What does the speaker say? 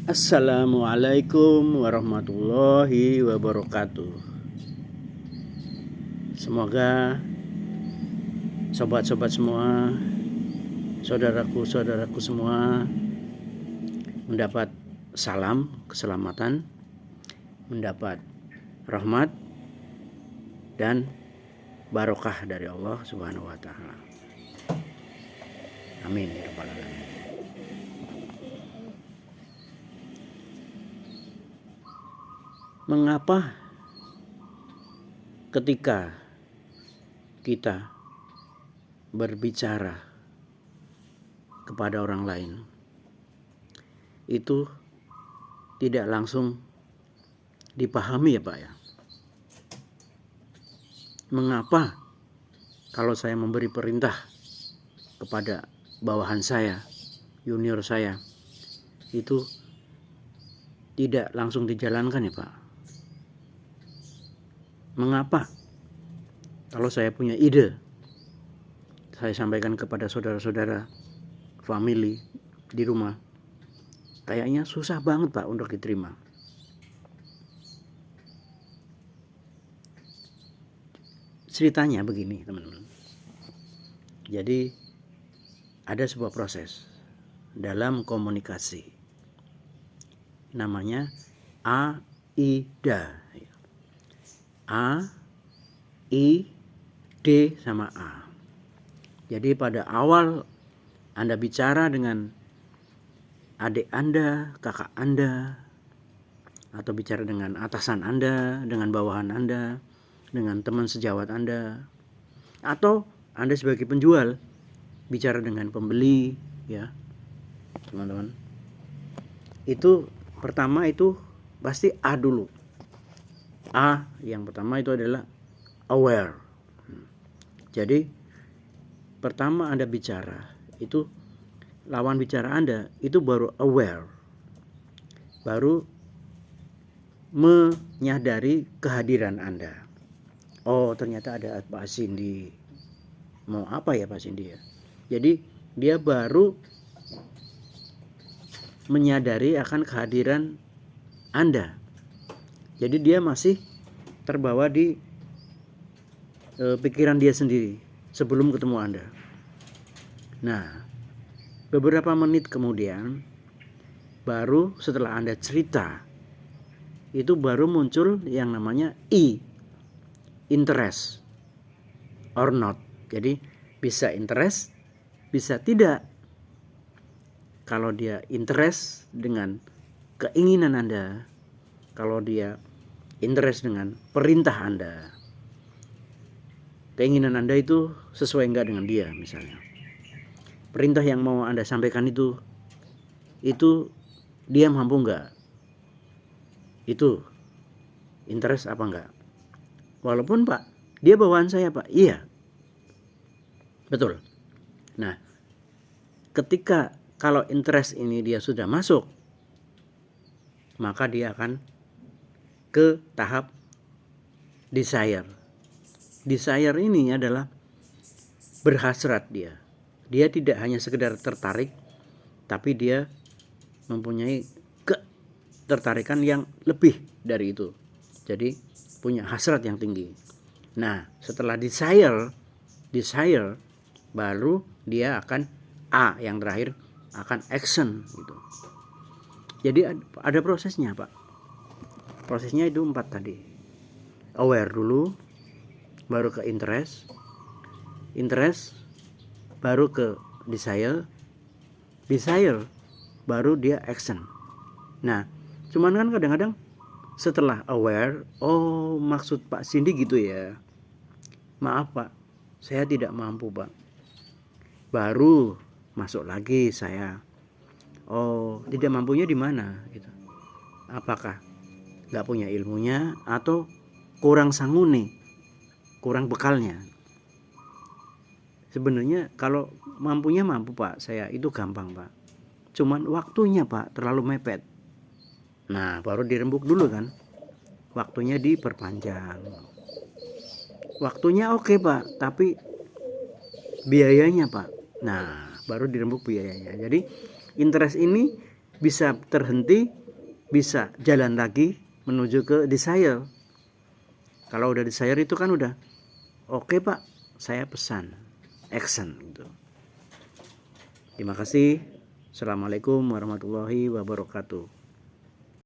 Assalamualaikum warahmatullahi wabarakatuh. Semoga sobat-sobat semua, saudaraku-saudaraku semua mendapat salam keselamatan, mendapat rahmat dan barokah dari Allah Subhanahu wa taala. Amin ya rabbal alamin. Mengapa ketika kita berbicara kepada orang lain itu tidak langsung dipahami ya Pak ya? Mengapa kalau saya memberi perintah kepada bawahan saya, junior saya, itu tidak langsung dijalankan ya Pak? Mengapa kalau saya punya ide, saya sampaikan kepada saudara-saudara, family di rumah, kayaknya susah banget Pak untuk diterima? Ceritanya begini teman-teman. Jadi ada sebuah proses dalam komunikasi, namanya AIDA. A, I, D sama A. Jadi pada awal Anda bicara dengan adik Anda, kakak Anda, atau bicara dengan atasan Anda, dengan bawahan Anda, dengan teman sejawat Anda, atau Anda sebagai penjual bicara dengan pembeli, ya teman-teman. Itu pertama itu pasti A dulu. A yang pertama itu adalah aware. Jadi pertama Anda bicara itu lawan bicara Anda itu baru aware, baru menyadari kehadiran Anda. Oh ternyata ada Pak Cindy, mau apa ya Pak Cindy ya? Jadi dia baru menyadari akan kehadiran Anda. Jadi dia masih terbawa di pikiran dia sendiri sebelum ketemu Anda. Nah, beberapa menit kemudian, baru setelah Anda cerita, itu baru muncul yang namanya I, interest or not. Jadi bisa interest, bisa tidak. Kalau dia interest dengan keinginan Anda, kalau dia interest dengan perintah Anda, keinginan Anda itu sesuai enggak dengan dia misalnya. Perintah yang mau Anda sampaikan itu dia mampu enggak? Itu interest apa enggak? Walaupun Pak, dia bawaan saya Pak. Iya. Betul. Nah, ketika kalau interest ini dia sudah masuk, maka dia akan ke tahap desire. Desire ini adalah berhasrat dia. Dia tidak hanya sekedar tertarik, tapi dia mempunyai ketertarikan yang lebih dari itu. Jadi punya hasrat yang tinggi. Nah, setelah desire baru dia akan A yang terakhir akan action gitu. Jadi ada prosesnya Pak. Prosesnya itu 4 tadi. Aware dulu, baru ke interest, baru ke desire, baru dia action. Nah, cuman kan kadang-kadang setelah aware, oh maksud Pak Cindy gitu ya. Maaf Pak, saya tidak mampu Pak. Baru masuk lagi saya. Oh, tidak mampunya di mana gitu. Apakah nggak punya ilmunya atau kurang sangune, kurang bekalnya? Sebenarnya kalau mampunya mampu Pak, saya itu gampang Pak. Cuman waktunya Pak terlalu mepet. Nah baru dirembuk dulu kan, waktunya diperpanjang. Waktunya oke Pak, tapi biayanya Pak. Nah baru dirembuk biayanya. Jadi interest ini bisa terhenti, bisa jalan lagi menuju ke desire. Kalau udah desire itu kan udah oke Pak, saya pesan, action gitu. Terima kasih. Assalamualaikum warahmatullahi wabarakatuh.